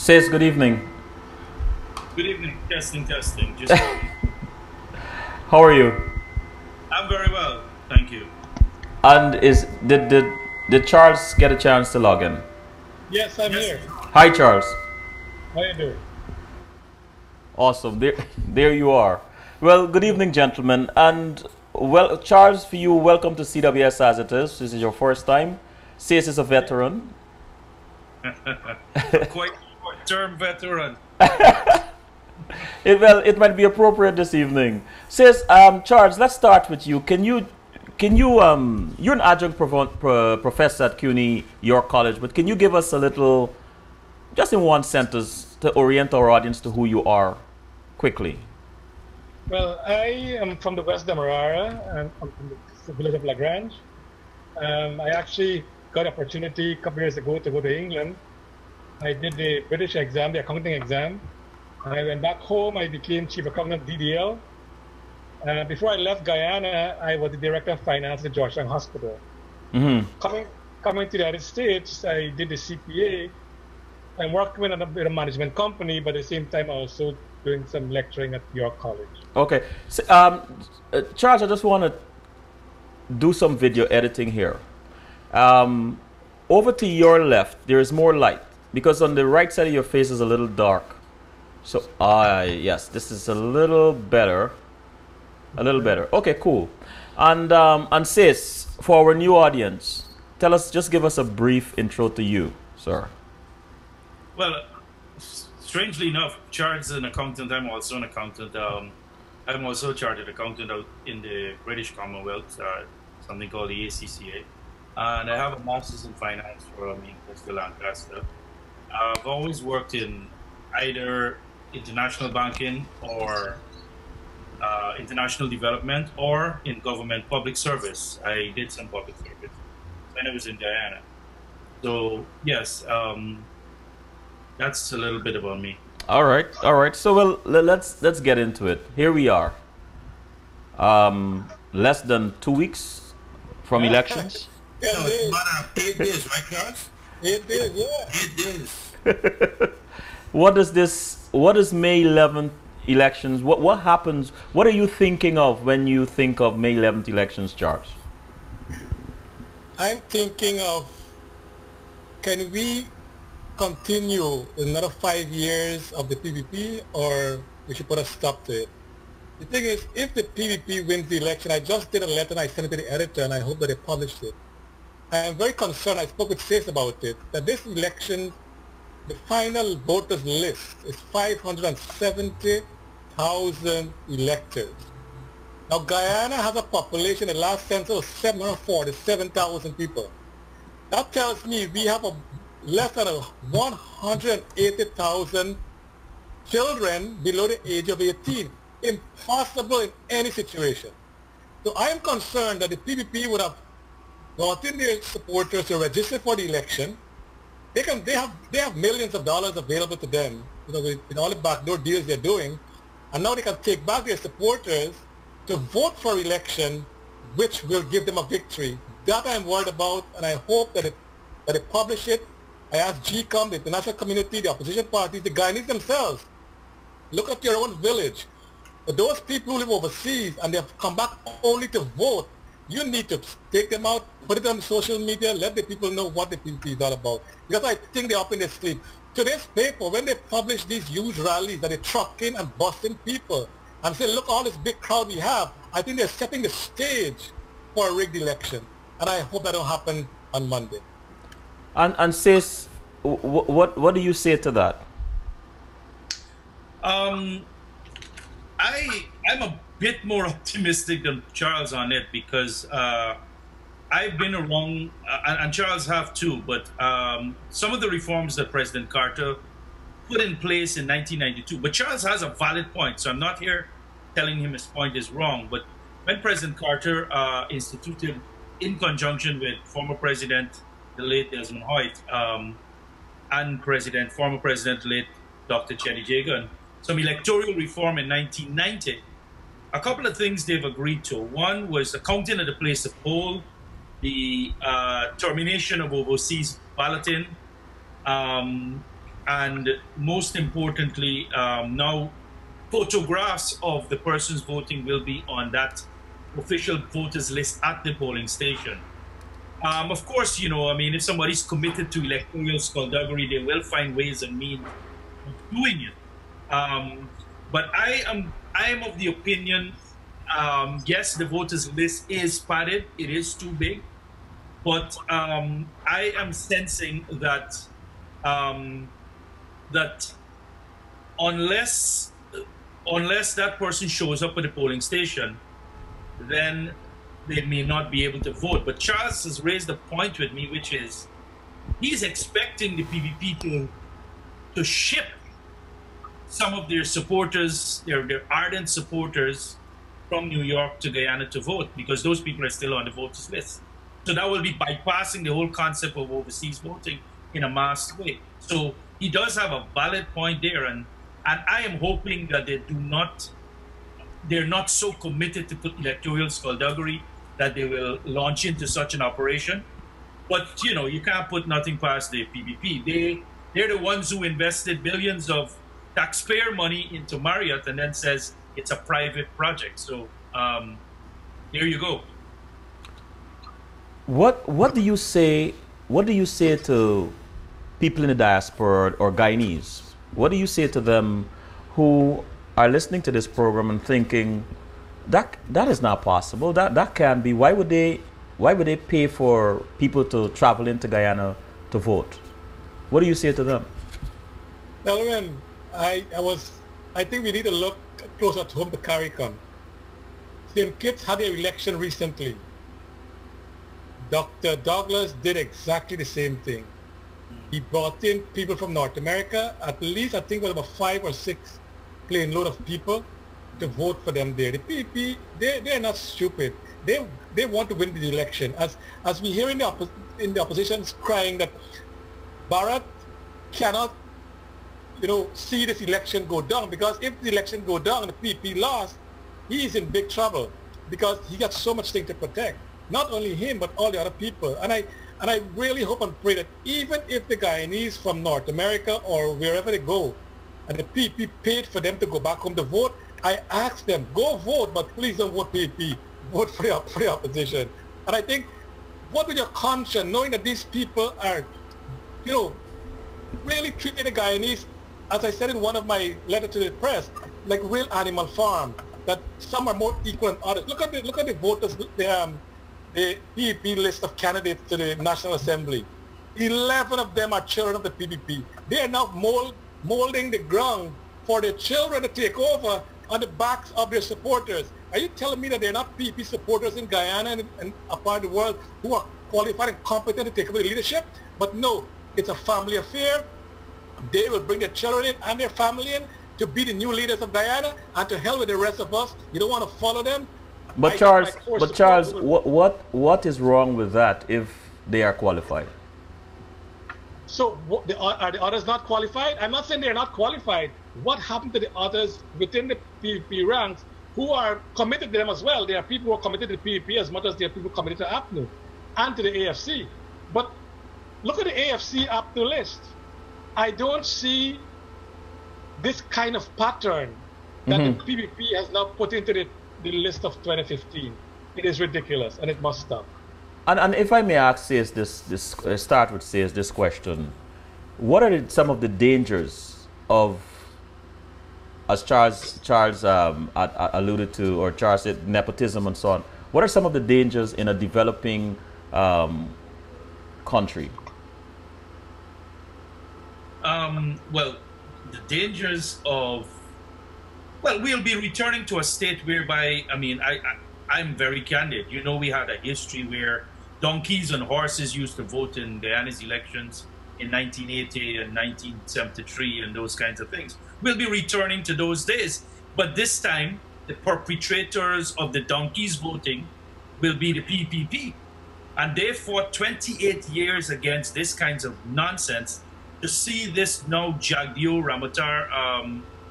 Says good evening. Good evening. Testing, testing. Just How are you? I'm very well, thank you. And did Charles get a chance to log in? Yes, I'm Yes. here. Hi, Charles. How you doing? Awesome. There you are. Well, good evening, gentlemen. And well, Charles, for you, welcome to CWS as it is. This is your first time. Says is a veteran. Quite short-term veteran. It might be appropriate this evening. Says, Charles, let's start with you. You're an adjunct professor at CUNY York College, but can you give us a little, just in one sentence, to orient our audience to who you are, quickly? Well, I am from the West Demerara, and I'm from the village of Lagrange. I actually got an opportunity a couple years ago to go to England. I did the British exam, the accounting exam. I went back home, I became chief accountant DDL. Before I left Guyana, I was the director of finance at Georgetown Hospital. Mm-hmm. Coming to the United States, I did the CPA. I'm working with a management company, but at the same time also doing some lecturing at York College. Okay. So, Charles, I just want to do some video editing here. Over to your left, there is more light because on the right side of your face is a little dark. So, yes, this is a little better. A little better. Okay, cool. And sis, for our new audience, just give us a brief intro to you, sir. Well, strangely enough, Charles is an accountant. I'm also an accountant. I'm also a chartered accountant out in the British Commonwealth, something called the ACCA. And I have a master's in finance from University of Lancaster. I've always worked in either international banking or international development or in government public service. I did some public service when I was in Guyana. So yes, that's a little bit about me. All right, all right. So well, let's get into it. Here we are. Less than 2 weeks from elections. Yeah, no, it's about 8 days, right, Charles? 8 days, yeah. 8 days. What is May 11th elections? What happens? What are you thinking of when you think of May 11th elections, Charles? I'm thinking of, can we continue another 5 years of the PVP, or we should put a stop to it? The thing is, if the PVP wins the election, I just did a letter and I sent it to the editor and I hope that they publish it. I am very concerned, I spoke with Sace about it, that this election, the final voters list is 570,000 electors. Now Guyana has a population, the last census was 747,000 people. That tells me we have less than 180,000 children below the age of 18. Impossible in any situation. So I am concerned that the PVP would have gotten their supporters to register for the election. They have millions of dollars available to them, with all the backdoor deals they're doing, and now they can take back their supporters to vote for election, which will give them a victory. That I'm worried about, and I hope that they publish it. I ask GCOM, the international community, the opposition parties, the Guyanese themselves, look at your own village. For those people who live overseas and they have come back only to vote, you need to take them out, put it on social media, let the people know what the PVP is all about. Because I think they're up in their sleep. Today's paper, when they publish these huge rallies that they're trucking and busting people and say, look, all this big crowd we have, I think they're setting the stage for a rigged election. And I hope that don't happen on Monday. And sis, what do you say to that? I'm a bit more optimistic than Charles on it because I've been around, and Charles have too, but some of the reforms that President Carter put in place in 1992, but Charles has a valid point, so I'm not here telling him his point is wrong, but when President Carter instituted, in conjunction with former President, the late Desmond Hoyt, and former President, late Dr. Chetty Jagan, some electoral reform in 1990, a couple of things they've agreed to. One was accounting at the place of poll, the termination of overseas balloting, and most importantly, now photographs of the persons voting will be on that official voters list at the polling station. Of course, you know, I mean, if somebody's committed to electoral skullduggery, they will find ways and means of doing it. But I am of the opinion, yes, the voters list is padded, it is too big, but I am sensing that that unless that person shows up at the polling station, then they may not be able to vote. But Charles has raised a point with me, which is he's expecting the PPP to ship some of their supporters, their ardent supporters from New York to Guyana to vote, because those people are still on the voters list. So that will be bypassing the whole concept of overseas voting in a mass way. So he does have a valid point there, and I am hoping that they're not so committed to electoral skullduggery that they will launch into such an operation. But you know, you can't put nothing past the PPP. They're the ones who invested billions of taxpayer money into Marriott and then says it's a private project. So there you go. What do you say? What do you say to people in the diaspora or Guyanese? What do you say to them who are listening to this program and thinking that is not possible? That can't be. Why would they pay for people to travel into Guyana to vote? What do you say to them? Elwin, I think we need to look closer at home to CARICOM. St. Kitts had an election recently. Dr. Douglas did exactly the same thing. He brought in people from North America, at least I think it was about 5 or 6 plane load of people to vote for them there. The PPP, they're not stupid. They want to win the election. As we hear in the opposition's crying that Bharat cannot, you know, see this election go down, because if the election go down and the PPP lost, he is in big trouble because he got so much thing to protect. Not only him, but all the other people. And I really hope and pray that even if the Guyanese from North America or wherever they go, and the PPP paid for them to go back home to vote, I ask them, go vote, but please don't vote PPP. Vote for the opposition. And I think, vote with your conscience, knowing that these people are, you know, really treating the Guyanese, as I said in one of my letters to the press, like real animal farm, that some are more equal than others. Look at the voters, the PPP list of candidates to the National Assembly. 11 of them are children of the PPP. They are now molding the ground for their children to take over on the backs of their supporters. Are you telling me that they're not PPP supporters in Guyana and apart the world who are qualified and competent to take over the leadership? But no, it's a family affair. They will bring their children in and their family in to be the new leaders of Guyana, and to hell with the rest of us. You don't want to follow them? But Charles, what is wrong with that if they are qualified? So are the others not qualified? I'm not saying they're not qualified. What happened to the others within the PPP ranks who are committed to them as well? There are people who are committed to the PPP as much as there are people committed to APNU and to the AFC. But look at the AFC APNU list. I don't see this kind of pattern that the PPP has now put into the list of 2015. It is ridiculous, and it must stop. And if I may ask, start with this question: what are some of the dangers of, as Charles alluded to, or Charles said, nepotism and so on? What are some of the dangers in a developing country? Well, the dangers of, well, we'll be returning to a state whereby, I mean, I'm very candid. You know, we had a history where donkeys and horses used to vote in Guyana's elections in 1980 and 1973 and those kinds of things. We'll be returning to those days. But this time, the perpetrators of the donkeys voting will be the PPP. And they fought 28 years against this kinds of nonsense. To see this now Jagdeo Ramatar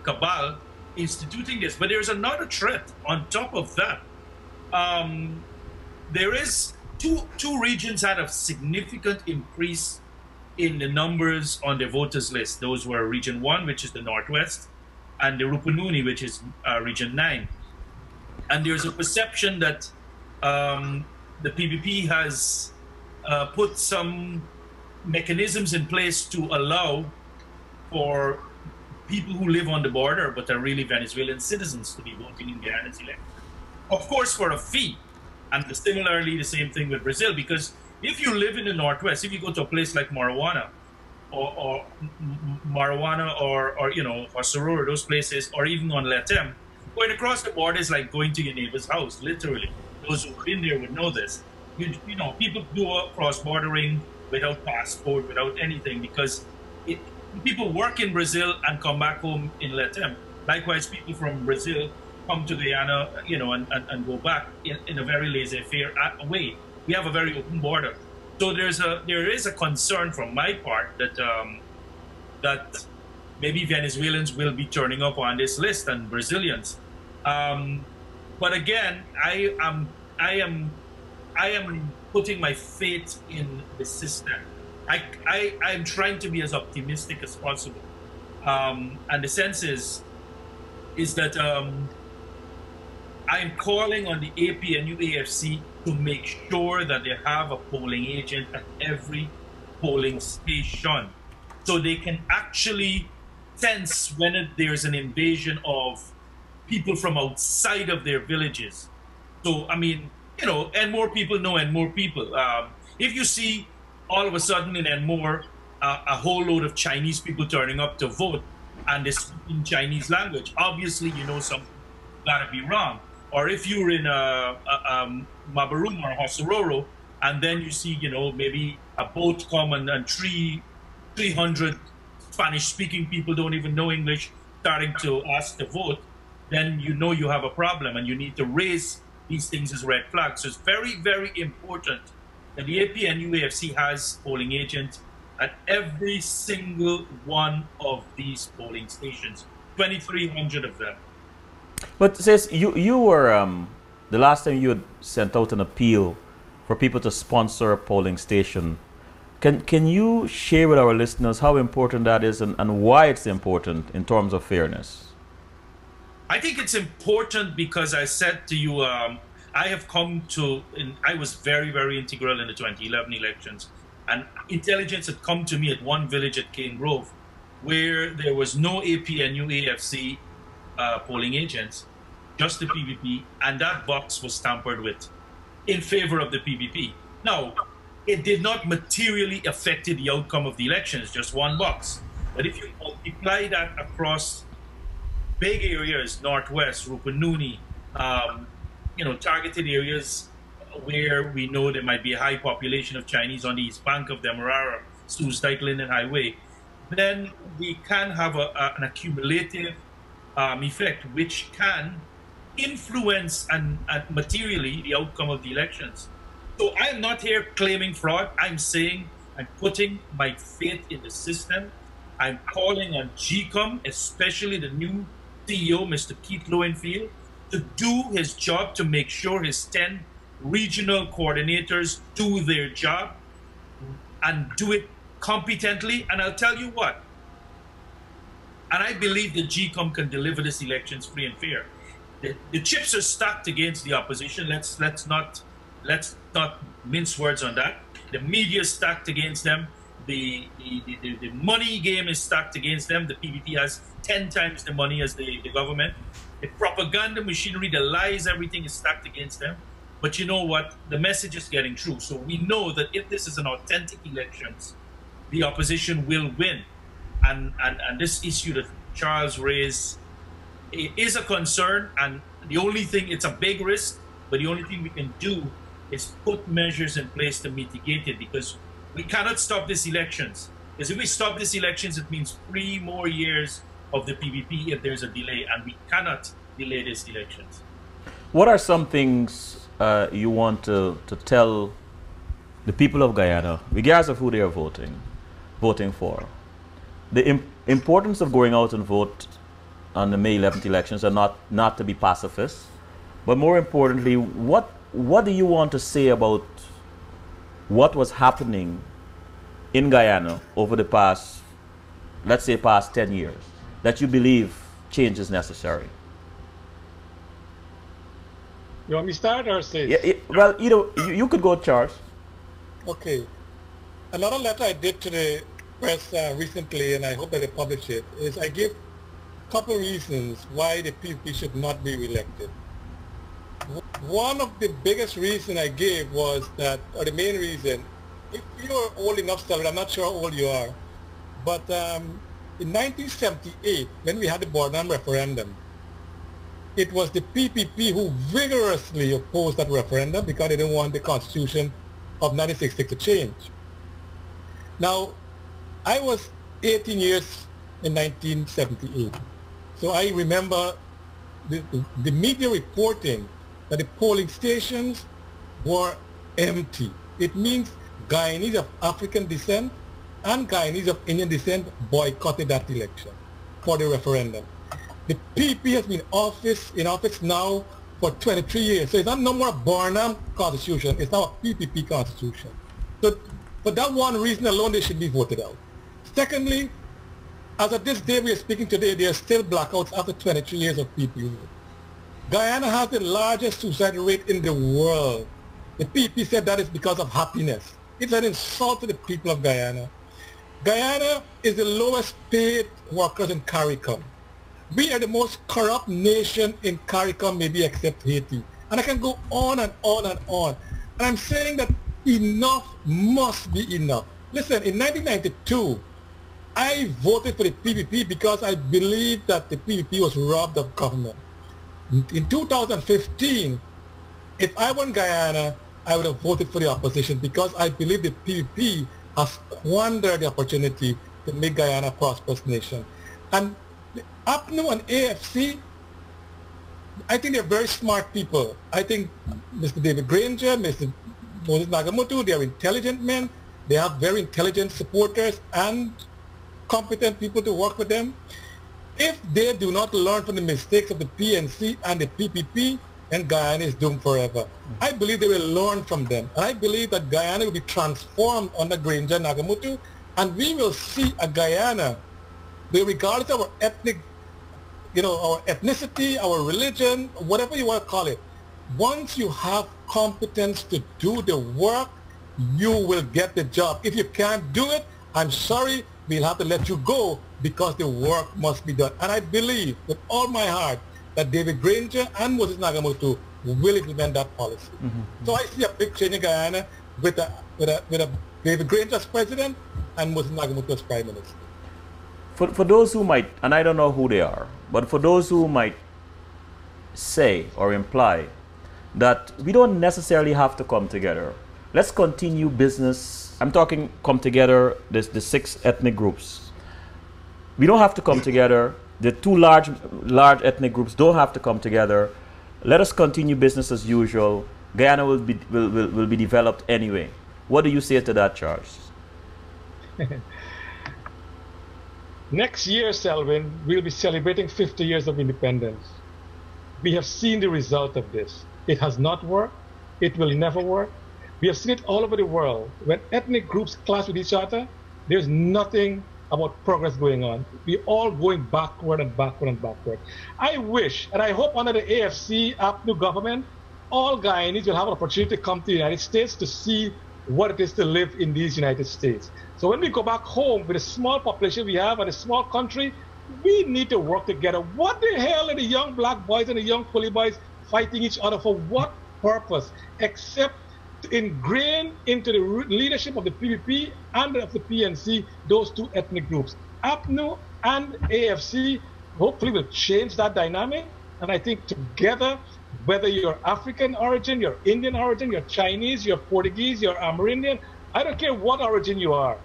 cabal instituting this. But there's another threat on top of that. There is two regions had a significant increase in the numbers on the voters list. Those were Region 1, which is the Northwest, and the Rupununi, which is Region 9. And there's a perception that the PPP has put some mechanisms in place to allow for people who live on the border but are really Venezuelan citizens to be voting in Guyana's election. Of course, for a fee. And similarly, the same thing with Brazil, because if you live in the Northwest, if you go to a place like Marijuana or you know, or Sororo, those places, or even on Letem, going across the border is like going to your neighbor's house, literally. Those who've been there would know this. You know, people do cross-bordering without passport, without anything, because people work in Brazil and come back home in Letem. Likewise, people from Brazil come to Guyana, you know, and go back in a very laissez-faire way. We have a very open border. So there is a concern from my part that that maybe Venezuelans will be turning up on this list and Brazilians. But again, I am putting my faith in the system. I'm trying to be as optimistic as possible. And the sense is that I'm calling on the APNU AFC to make sure that they have a polling agent at every polling station, so they can actually sense when there's an invasion of people from outside of their villages. So, I mean, you know, and more people know and more people. If you see all of a sudden in Enmore a whole load of Chinese people turning up to vote and they speak in Chinese language, obviously you know something gotta be wrong. Or if you're in Mabarum or Hosororo, and then you see, you know, maybe a boat come and 300 Spanish-speaking people don't even know English starting to ask to vote, then you know you have a problem and you need to raise these things as red flags. So it's very, very important that the APNU AFC has polling agents at every single one of these polling stations, 2,300 of them. But says you were the last time you had sent out an appeal for people to sponsor a polling station. Can you share with our listeners how important that is and why it's important in terms of fairness? I think it's important because I said to you, I have come to, I was very, very integral in the 2011 elections, and intelligence had come to me at one village at Cane Grove where there was no APNU AFC polling agents, just the PPP, and that box was tampered with in favor of the PPP. Now, it did not materially affect the outcome of the elections, just one box. But if you multiply that across big areas, Northwest, Rupununi, you know, targeted areas where we know there might be a high population of Chinese on the east bank of the Demerara, Soos-Dyke Linden Highway, then we can have an accumulative effect which can influence and materially the outcome of the elections. So I'm not here claiming fraud. I'm saying I'm putting my faith in the system. I'm calling on GCOM, especially the new CEO, Mr. Keith Lowenfield, to do his job to make sure his 10 regional coordinators do their job and do it competently. And I'll tell you what, and I believe that GCOM can deliver this elections free and fair. The chips are stacked against the opposition. Let's not mince words on that. The media is stacked against them. The money game is stacked against them. The PPP has 10 times the money as the government. The propaganda machinery, the lies, everything is stacked against them. But you know what? The message is getting through. So we know that if this is an authentic elections, the opposition will win. And this issue that Charles raised is a concern, and the only thing, it's a big risk, but the only thing we can do is put measures in place to mitigate it, because we cannot stop these elections. Because if we stop these elections, it means 3 more years of the PPP if there's a delay, and we cannot delay these elections. What are some things you want to tell the people of Guyana, regardless of who they are voting for? The importance of going out and vote on the May 11th elections are not to be pacifists, but more importantly, what do you want to say about what was happening in Guyana over the past, let's say, past 10 years that you believe change is necessary? You want me to start or say? Yeah, well, you could go, Charles. Okay. Another letter I did to the press recently, and I hope that they publish it, is I give a couple of reasons why the PPP should not be reelected. One of the biggest reasons I gave was that, or the main reason, if you're old enough, Sylvan, I'm not sure how old you are, but in 1978, when we had the Bornholm referendum, it was the PPP who vigorously opposed that referendum because they didn't want the Constitution of 1966 to change. Now, I was 18 years in 1978, so I remember the media reporting that the polling stations were empty. It means Guyanese of African descent and Guyanese of Indian descent boycotted that election for the referendum. The PP has been in office now for 23 years. So it's not no more a Barnum constitution, it's now a PPP constitution. So for that one reason alone, they should be voted out. Secondly, as of this day we are speaking today, there are still blackouts after 23 years of PPP. Guyana has the largest suicide rate in the world. The PP said that is because of happiness. It's an insult to the people of Guyana. Guyana is the lowest paid workers in CARICOM. We are the most corrupt nation in CARICOM, maybe except Haiti. And I can go on and on and on. And I'm saying that enough must be enough. Listen, in 1992, I voted for the PPP because I believed that the PPP was robbed of government. In 2015, if I were in Guyana, I would have voted for the opposition because I believe the PPP has squandered the opportunity to make Guyana a prosperous nation. And APNU and AFC, I think they're very smart people. I think Mr. David Granger, Mr. Moses Nagamutu, they are intelligent men. They have very intelligent supporters and competent people to work with them. If they do not learn from the mistakes of the PNC and the PPP, then Guyana is doomed forever. I believe they will learn from them. And I believe that Guyana will be transformed under Granger and Nagamutu, and we will see a Guyana where, regardless of our ethnic, our ethnicity, our religion, whatever you want to call it, once you have competence to do the work, you will get the job. If you can't do it, I'm sorry, we'll have to let you go because the work must be done. And I believe with all my heart that David Granger and Moses Nagamutu will implement that policy. So I see a big change in Guyana with a David Granger as president and Moses Nagamutu as prime minister. For those who might, and I don't know who they are, but for those who might say or imply that we don't necessarily have to come together, let's continue business. I'm talking come together, the 6 ethnic groups. We don't have to come together. The 2 large ethnic groups don't have to come together. Let us continue business as usual. Guyana will be developed anyway. What do you say to that, Charles? Next year, Selvin, we'll be celebrating 50 years of independence. We have seen the result of this. It has not worked. It will never work. We have seen it all over the world. When ethnic groups clash with each other, there's nothing about progress going on. We're all going backward and backward and backward. I wish, and I hope under the AFC, APNU government, all Guyanese will have an opportunity to come to the United States to see what it is to live in these United States. So when we go back home with a small population we have and a small country, we need to work together. What the hell are the young black boys and the young Coolie boys fighting each other for? What purpose? Except to ingrain into the leadership of the PPP and of the PNC those 2 ethnic groups. APNU and AFC hopefully will change that dynamic. And I think together, whether you're African origin, you're Indian origin, you're Chinese, you're Portuguese, you're Amerindian, I don't care what origin you are.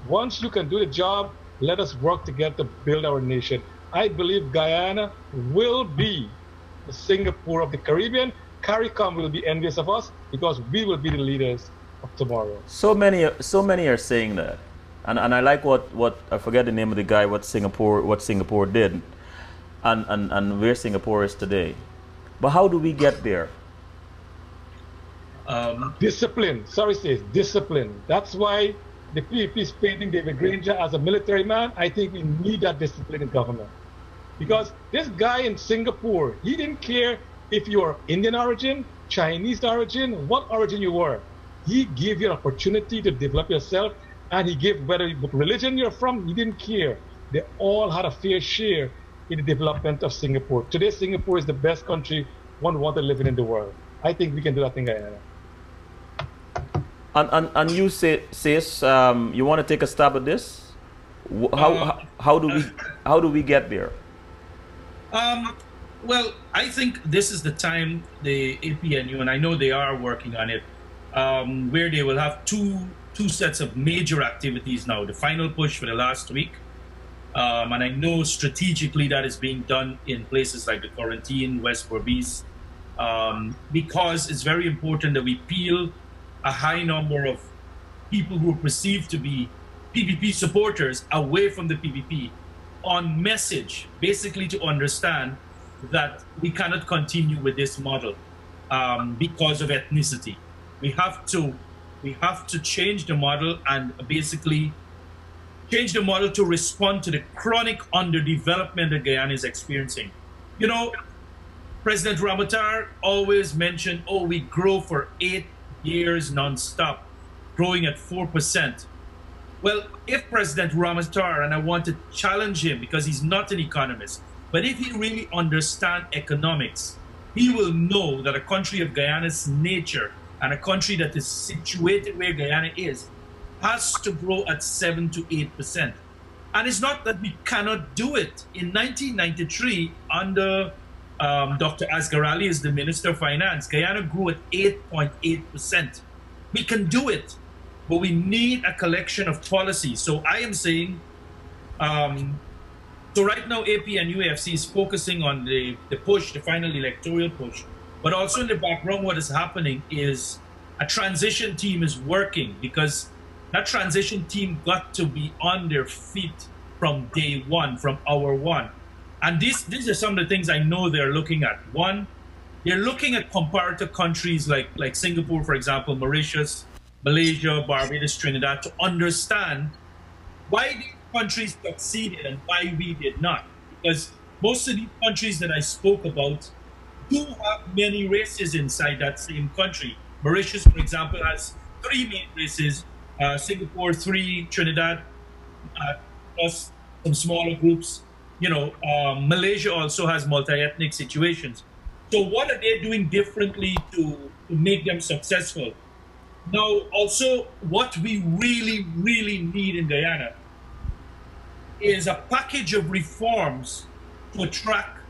Once you can do the job, let us work together to build our nation. I believe Guyana will be the Singapore of the Caribbean. CARICOM will be envious of us because we will be the leaders of tomorrow. So many are saying that. And I like what I forget the name of the guy, what Singapore did and where Singapore is today. But how do we get there? Discipline. Sorry, sis. Discipline. That's why the PPP is painting David Granger as a military man. I think we need that discipline in government. Because this guy in Singapore, he didn't care if you're Indian origin, Chinese origin, what origin you were. He gave you an opportunity to develop yourself, and he gave whether what religion you're from, he didn't care. They all had a fair share in the development of Singapore. Today, Singapore is the best country one want to live in the world. I think we can do that in Guyana. And you says you want to take a stab at this? How do we get there? Well, I think this is the time the APNU, and I know they are working on it, where they will have two sets of major activities now. The final push for the last week, and I know strategically that is being done in places like the Quarantine, West Berbice, because it's very important that we peel a high number of people who are perceived to be PPP supporters away from the PPP on message, basically to understand that we cannot continue with this model because of ethnicity. We have to change the model and basically change the model to respond to the chronic underdevelopment that Guyana is experiencing. You know, President Ramatar always mentioned, oh, we grow for 8 years non-stop, growing at 4%. Well, if President Ramatar, and I want to challenge him because he's not an economist, but if he really understands economics, he will know that a country of Guyana's nature and a country that is situated where Guyana is has to grow at 7 to 8%. And it's not that we cannot do it. In 1993, under Dr. Asgarali as the Minister of Finance, Guyana grew at 8.8%. We can do it, but we need a collection of policies. So I am saying, so right now AP and UAFC is focusing on the push, the final electoral push, but also in the background what is happening is a transition team is working, because that transition team got to be on their feet from day one, from hour one. And these are some of the things I know they're looking at. One, they're looking at comparative countries like Singapore, for example, Mauritius, Malaysia, Barbados, Trinidad, to understand why these countries succeeded and why we did not. Because most of these countries that I spoke about do have many races inside that same country. Mauritius, for example, has 3 main races, Singapore 3, Trinidad plus some smaller groups. You know, Malaysia also has multi-ethnic situations. So what are they doing differently to make them successful? Now, also, what we really, really need in Guyana is a package of reforms to attract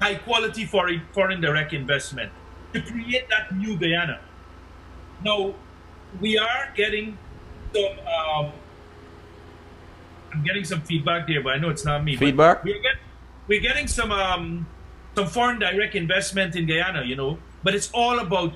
high-quality foreign direct investment, to create that new Guyana. Now, we are getting some, I'm getting some feedback there, but I know it's not me. Feedback? We're getting some foreign direct investment in Guyana, you know, but it's all about